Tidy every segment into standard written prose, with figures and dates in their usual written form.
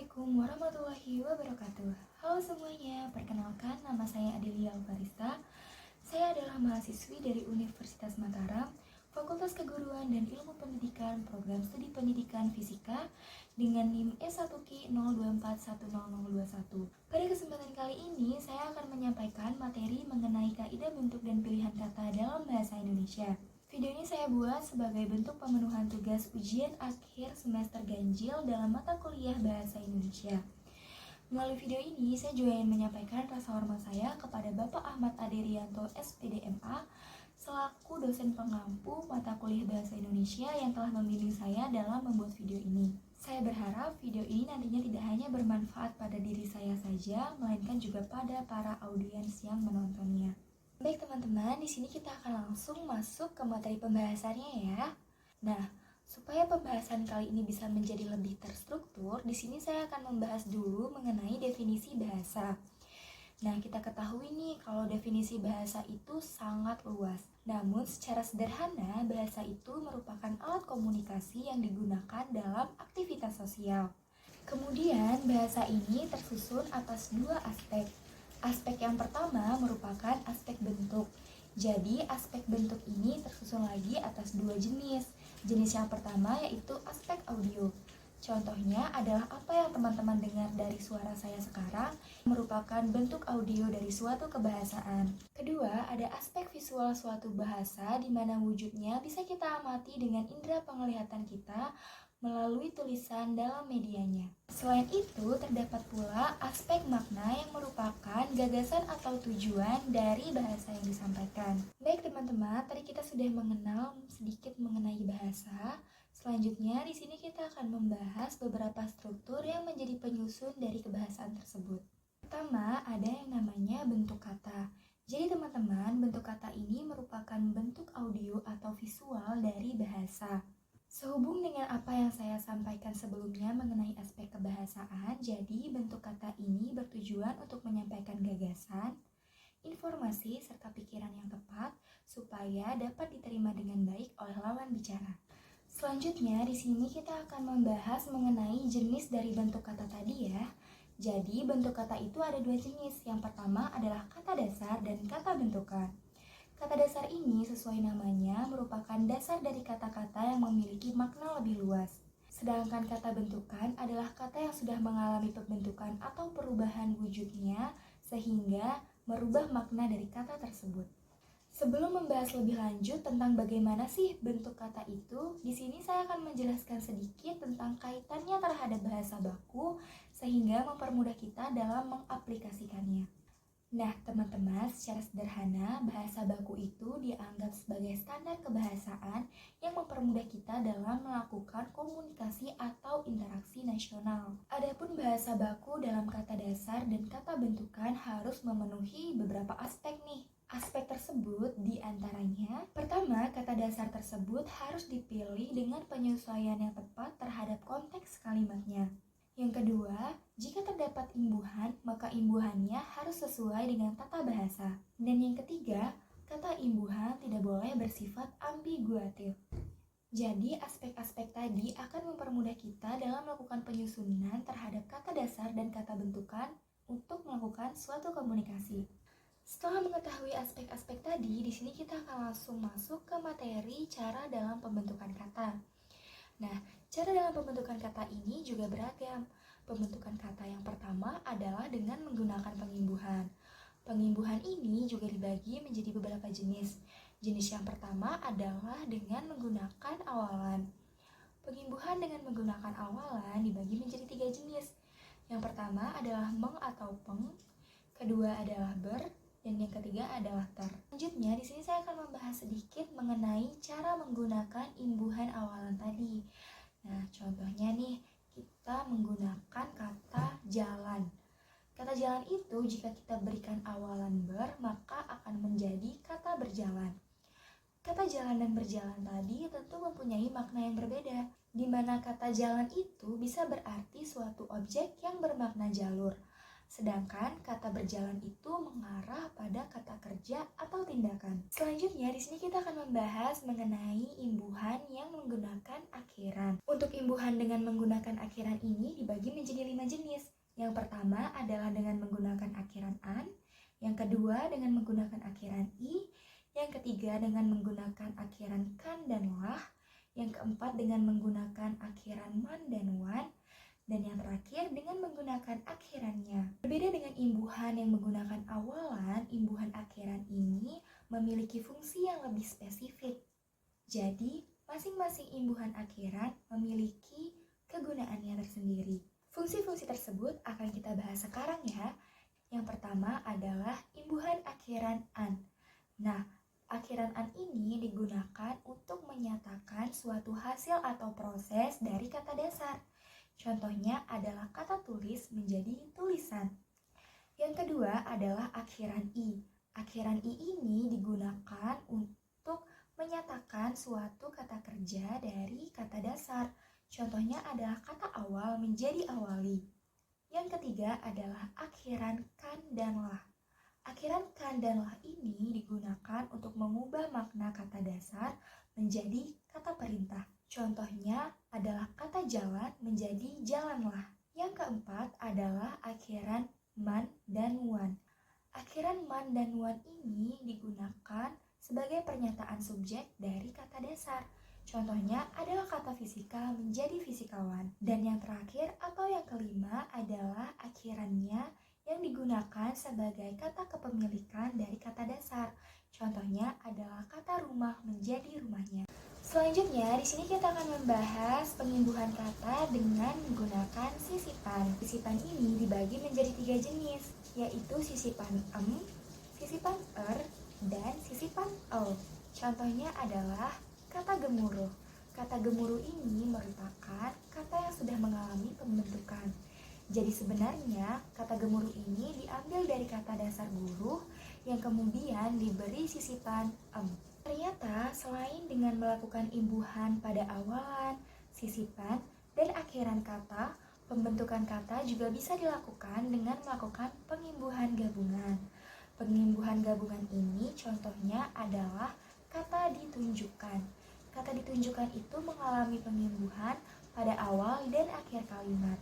Assalamualaikum warahmatullahi wabarakatuh. Halo semuanya, perkenalkan nama saya Adelia Alvarista. Saya adalah mahasiswi dari Universitas Mataram, Fakultas Keguruan dan Ilmu Pendidikan, Program Studi Pendidikan Fisika dengan NIM E1Ki02410021. Pada kesempatan kali ini, saya akan menyampaikan materi mengenai kaidah bentuk dan pilihan kata dalam bahasa Indonesia. Video ini saya buat sebagai bentuk pemenuhan tugas ujian akhir semester ganjil dalam mata kuliah Bahasa Indonesia. Melalui video ini, saya juga ingin menyampaikan rasa hormat saya kepada Bapak Ahmad Aderianto, SPDMA, selaku dosen pengampu mata kuliah Bahasa Indonesia yang telah membimbing saya dalam membuat video ini. Saya berharap video ini nantinya tidak hanya bermanfaat pada diri saya saja, melainkan juga pada para audiens yang menontonnya. Baik teman-teman, di sini kita akan langsung masuk ke materi pembahasannya ya. Nah, supaya pembahasan kali ini bisa menjadi lebih terstruktur, di sini saya akan membahas dulu mengenai definisi bahasa. Nah, kita ketahui nih kalau definisi bahasa itu sangat luas. Namun, secara sederhana, bahasa itu merupakan alat komunikasi yang digunakan dalam aktivitas sosial. Kemudian, bahasa ini tersusun atas dua aspek. Aspek yang pertama merupakan aspek bentuk. Jadi, aspek bentuk ini tersusun lagi atas dua jenis. Jenis yang pertama yaitu aspek audio. Contohnya adalah apa yang teman-teman dengar dari suara saya sekarang merupakan bentuk audio dari suatu kebahasaan. Kedua, ada aspek visual suatu bahasa di mana wujudnya bisa kita amati dengan indera penglihatan kita melalui tulisan dalam medianya. Selain itu, terdapat pula aspek makna yang merupakan gagasan atau tujuan dari bahasa yang disampaikan. Baik teman-teman, tadi kita sudah mengenal sedikit mengenai bahasa. Selanjutnya, di sini kita akan membahas beberapa struktur yang menjadi penyusun dari kebahasaan tersebut. Pertama, ada yang namanya bentuk kata. Jadi teman-teman, bentuk kata ini merupakan bentuk audio atau visual dari bahasa. Sehubung dengan apa yang saya sampaikan sebelumnya mengenai aspek kebahasaan, jadi bentuk kata ini bertujuan untuk menyampaikan gagasan, informasi, serta pikiran yang tepat supaya dapat diterima dengan baik oleh lawan bicara. Selanjutnya, di sini kita akan membahas mengenai jenis dari bentuk kata tadi ya. Jadi, bentuk kata itu ada dua jenis. Yang pertama adalah kata dasar dan kata bentukan. Kata dasar ini sesuai namanya merupakan dasar dari kata-kata yang memiliki makna lebih luas. Sedangkan kata bentukan adalah kata yang sudah mengalami pembentukan atau perubahan wujudnya sehingga merubah makna dari kata tersebut. Sebelum membahas lebih lanjut tentang bagaimana sih bentuk kata itu, di sini saya akan menjelaskan sedikit tentang kaitannya terhadap bahasa baku sehingga mempermudah kita dalam mengaplikasikannya. Nah, teman-teman, secara sederhana, bahasa baku itu dianggap sebagai standar kebahasaan yang mempermudah kita dalam melakukan komunikasi atau interaksi nasional. Adapun bahasa baku dalam kata dasar dan kata bentukan harus memenuhi beberapa aspek nih. Aspek tersebut diantaranya, pertama, kata dasar tersebut harus dipilih dengan penyesuaian yang tepat terhadap konteks kalimatnya. Yang kedua, jika terdapat imbuhan, maka imbuhannya harus sesuai dengan tata bahasa. Dan yang ketiga, kata imbuhan tidak boleh bersifat ambiguatif. Jadi, aspek-aspek tadi akan mempermudah kita dalam melakukan penyusunan terhadap kata dasar dan kata bentukan untuk melakukan suatu komunikasi. Setelah mengetahui aspek-aspek tadi, di sini kita akan langsung masuk ke materi cara dalam pembentukan kata. Nah, cara dalam pembentukan kata ini juga beragam. Pembentukan kata yang pertama adalah dengan menggunakan pengimbuhan. Pengimbuhan ini juga dibagi menjadi beberapa jenis. Jenis yang pertama adalah dengan menggunakan awalan. Pengimbuhan dengan menggunakan awalan dibagi menjadi tiga jenis. Yang pertama adalah meng atau peng, kedua adalah ber, dan yang ketiga adalah ter. Selanjutnya, di sini saya akan membahas sedikit mengenai cara menggunakan imbuhan awalan tadi. Nah, contohnya nih, kita menggunakan kata jalan. Kata jalan itu jika kita berikan awalan ber, maka akan menjadi kata berjalan. Kata jalan dan berjalan tadi tentu mempunyai makna yang berbeda, di mana kata jalan itu bisa berarti suatu objek yang bermakna jalur. Sedangkan kata berjalan itu mengarah pada kata kerja atau tindakan. Selanjutnya di sini kita akan membahas mengenai imbuhan yang menggunakan akhiran. Untuk imbuhan dengan menggunakan akhiran ini dibagi menjadi 5 jenis. Yang pertama adalah dengan menggunakan akhiran an, yang kedua dengan menggunakan akhiran i, yang ketiga dengan menggunakan akhiran kan dan lah, yang keempat dengan menggunakan akhiran man dan wan, dan yang terakhir dengan menggunakan akhirannya. Berbeda dengan imbuhan yang menggunakan awalan, imbuhan akhiran ini memiliki fungsi yang lebih spesifik. Jadi, masing-masing imbuhan akhiran memiliki kegunaannya tersendiri. Fungsi-fungsi tersebut akan kita bahas sekarang ya. Yang pertama adalah imbuhan akhiran an. Nah, akhiran an ini digunakan untuk menyatakan suatu hasil atau proses dari kata dasar. Contohnya adalah kata tulis menjadi tulisan. Yang kedua adalah akhiran i. Akhiran i ini digunakan untuk menyatakan suatu kata kerja dari kata dasar. Contohnya adalah kata awal menjadi awali. Yang ketiga adalah akhiran kan dan lah. Akhiran kan dan lah ini digunakan untuk mengubah makna kata dasar menjadi kata perintah. Contohnya adalah kata jalan menjadi jalanlah. Yang keempat adalah akhiran man dan wan. Akhiran man dan wan ini digunakan sebagai pernyataan subjek dari kata dasar. Contohnya adalah kata fisika menjadi fisikawan. Dan yang terakhir atau yang kelima adalah akhirannya yang digunakan sebagai kata kepemilikan dari kata dasar. Contohnya adalah kata rumah menjadi rumahnya. Selanjutnya, di sini kita akan membahas pengimbuhan kata dengan menggunakan sisipan. Sisipan ini dibagi menjadi 3 jenis, yaitu sisipan sisipan dan sisipan el. Contohnya adalah kata gemuruh. Kata gemuruh ini merupakan kata yang sudah mengalami pembentukan. Jadi sebenarnya kata gemuruh ini diambil dari kata dasar guruh yang kemudian diberi sisipan Ternyata selain dengan melakukan imbuhan pada awalan, sisipan, dan akhiran kata, pembentukan kata juga bisa dilakukan dengan melakukan pengimbuhan gabungan. Pengimbuhan gabungan ini contohnya adalah kata ditunjukkan. Kata ditunjukkan itu mengalami pengimbuhan pada awal dan akhir kalimat.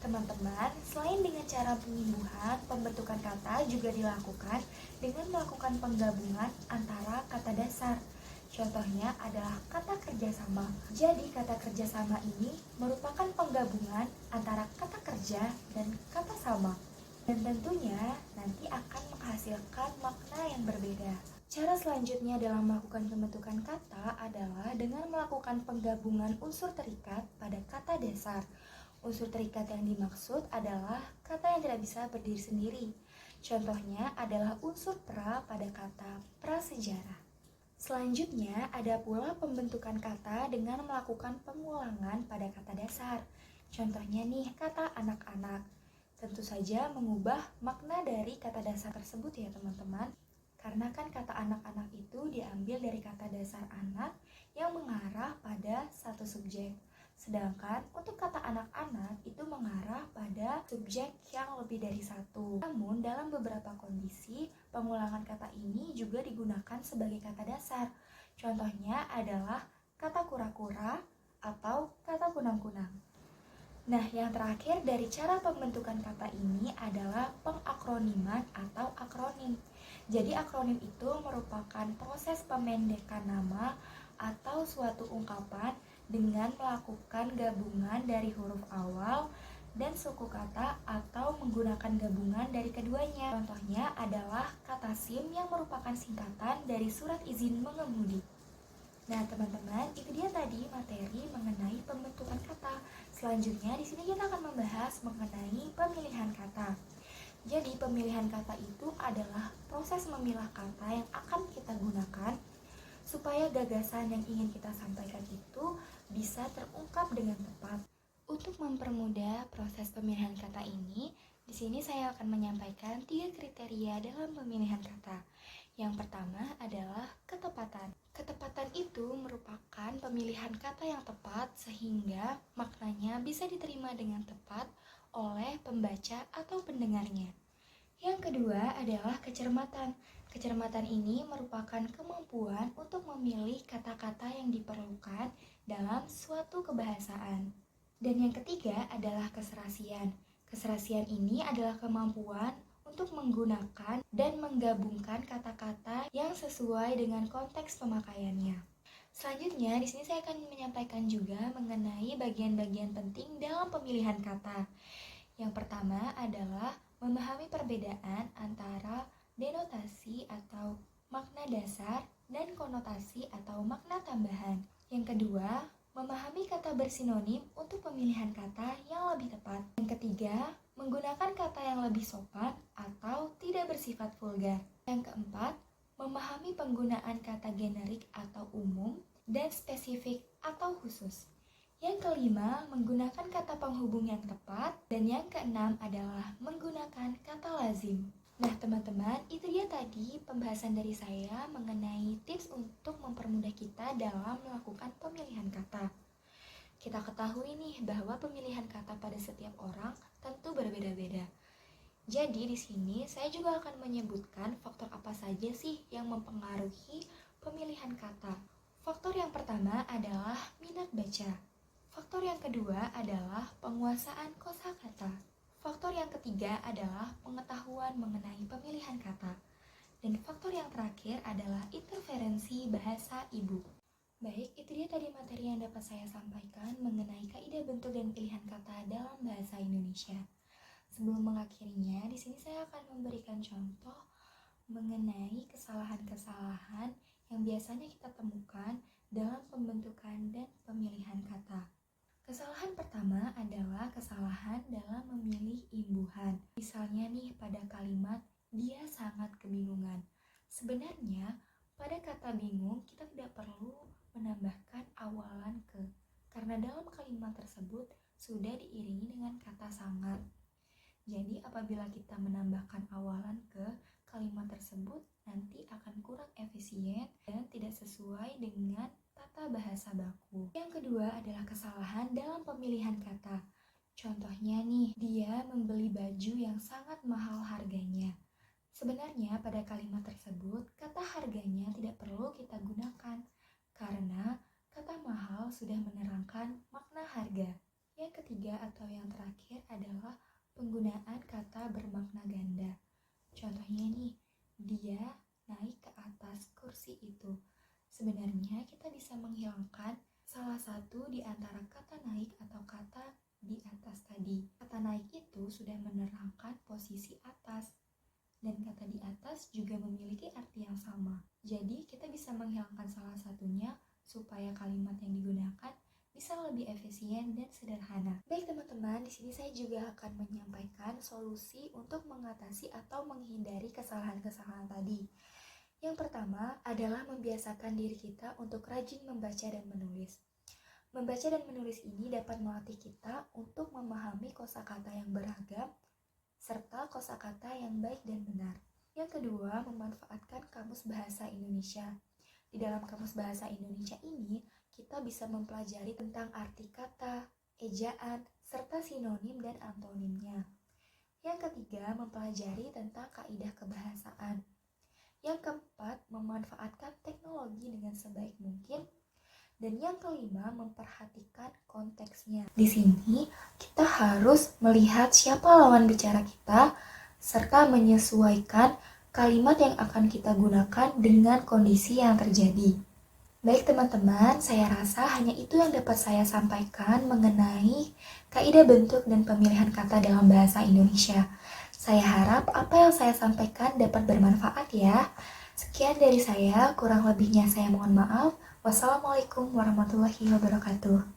Teman-teman, selain dengan cara pengimbuhan, pembentukan kata juga dilakukan dengan melakukan penggabungan antara kata dasar. Contohnya adalah kata kerjasama. Jadi kata kerjasama ini merupakan penggabungan antara kata kerja dan kata sama. Dan tentunya nanti akan menghasilkan makna yang berbeda. Cara selanjutnya dalam melakukan pembentukan kata adalah dengan melakukan penggabungan unsur terikat pada kata dasar. Unsur terikat yang dimaksud adalah kata yang tidak bisa berdiri sendiri. Contohnya adalah unsur pra pada kata prasejarah. Selanjutnya ada pula pembentukan kata dengan melakukan pengulangan pada kata dasar. Contohnya nih kata anak-anak. Tentu saja mengubah makna dari kata dasar tersebut ya teman-teman. Karena kan kata anak-anak itu diambil dari kata dasar anak yang mengarah pada satu subjek. Sedangkan untuk kata anak-anak itu mengarah pada subjek yang lebih dari satu. Namun dalam beberapa kondisi, pengulangan kata ini juga digunakan sebagai kata dasar. Contohnya adalah kata kura-kura atau kata kunang-kunang. Nah, yang terakhir dari cara pembentukan kata ini adalah pengakroniman atau akronim. Jadi akronim itu merupakan proses pemendekan nama atau suatu ungkapan dengan melakukan gabungan dari huruf awal dan suku kata atau menggunakan gabungan dari keduanya. Contohnya adalah kata SIM yang merupakan singkatan dari surat izin mengemudi. Nah, teman-teman, itu dia tadi materi mengenai pembentukan kata. Selanjutnya di sini kita akan membahas mengenai pemilihan kata. Jadi, pemilihan kata itu adalah proses memilah kata yang akan kita gunakan supaya gagasan yang ingin kita sampaikan itu bisa terungkap dengan tepat. Untuk mempermudah proses pemilihan kata ini, di sini saya akan menyampaikan 3 kriteria dalam pemilihan kata. Yang pertama adalah ketepatan. Ketepatan itu merupakan pemilihan kata yang tepat sehingga maknanya bisa diterima dengan tepat oleh pembaca atau pendengarnya. Yang kedua adalah kecermatan. Kecermatan ini merupakan kemampuan untuk memilih kata-kata yang diperlukan dalam suatu kebahasaan. Dan yang ketiga adalah keserasian. Keserasian ini adalah kemampuan untuk menggunakan dan menggabungkan kata-kata yang sesuai dengan konteks pemakaiannya. Selanjutnya, di sini saya akan menyampaikan juga mengenai bagian-bagian penting dalam pemilihan kata. Yang pertama adalah memahami perbedaan antara denotasi atau makna dasar dan konotasi atau makna tambahan. Yang kedua, memahami kata bersinonim untuk pemilihan kata yang lebih tepat. Yang ketiga, menggunakan kata yang lebih sopan atau tidak bersifat vulgar. Yang keempat, memahami penggunaan kata generik atau umum dan spesifik atau khusus. Yang kelima, menggunakan kata penghubung yang tepat. Dan yang keenam adalah menggunakan kata lazim. Nah teman-teman, itu dia tadi pembahasan dari saya mengenai tips untuk mempermudah kita dalam melakukan pemilihan kata. Kita ketahui nih bahwa pemilihan kata pada setiap orang tentu berbeda-beda. Jadi di sini saya juga akan menyebutkan faktor apa saja sih yang mempengaruhi pemilihan kata. Faktor yang pertama adalah minat baca. Faktor yang kedua adalah penguasaan kosakata. Faktor yang ketiga adalah pengetahuan mengenai pemilihan kata. Dan faktor yang terakhir adalah interferensi bahasa ibu. Baik, itu dia tadi materi yang dapat saya sampaikan mengenai kaidah bentuk dan pilihan kata dalam bahasa Indonesia. Sebelum mengakhirinya, di sini saya akan memberikan contoh mengenai kesalahan-kesalahan yang biasanya kita temukan dalam pembentukan dan pemilihan kata. Kesalahan pertama adalah kesalahan dalam memilih imbuhan. Misalnya nih pada kalimat, dia sangat kebingungan. Sebenarnya pada kata bingung kita tidak perlu menambahkan awalan ke, karena dalam kalimat tersebut sudah diiringi dengan kata sangat. Jadi apabila kita menambahkan awalan ke kalimat tersebut nanti akan kurang efisien dan tidak sesuai dengan tata bahasa baku. Yang kedua adalah kesalahan dalam pemilihan kata. Contohnya nih, dia membeli baju yang sangat mahal harganya. Sebenarnya pada kalimat tersebut kata harganya tidak perlu kita gunakan karena kata mahal sudah menerangkan makna harga. Yang ketiga atau yang terakhir adalah penggunaan kata bermakna ganda. Contohnya nih, dia naik ke atas kursi itu. Sebenarnya kita bisa menghilangkan salah satu di antara kata naik atau kata di atas tadi. Kata naik itu sudah menerangkan posisi atas. Dan kata di atas juga memiliki arti yang sama. Jadi kita bisa menghilangkan salah satunya supaya kalimat yang digunakan bisa lebih efisien dan sederhana. Baik teman-teman, di sini saya juga akan menyampaikan solusi untuk mengatasi atau menghindari kesalahan-kesalahan tadi. Yang pertama adalah membiasakan diri kita untuk rajin membaca dan menulis. Membaca dan menulis ini dapat melatih kita untuk memahami kosakata yang beragam serta kosakata yang baik dan benar. Yang kedua, memanfaatkan Kamus Bahasa Indonesia. Di dalam Kamus Bahasa Indonesia ini, kita bisa mempelajari tentang arti kata, ejaan, serta sinonim dan antonimnya. Yang ketiga, mempelajari tentang kaidah kebahasaan. Yang keempat, memanfaatkan teknologi dengan sebaik mungkin. Dan yang kelima, memperhatikan konteksnya. Di sini, kita harus melihat siapa lawan bicara kita, serta menyesuaikan kalimat yang akan kita gunakan dengan kondisi yang terjadi. Baik teman-teman, saya rasa hanya itu yang dapat saya sampaikan mengenai kaidah bentuk dan pemilihan kata dalam bahasa Indonesia. Saya harap apa yang saya sampaikan dapat bermanfaat ya. Sekian dari saya, kurang lebihnya saya mohon maaf. Wassalamualaikum warahmatullahi wabarakatuh.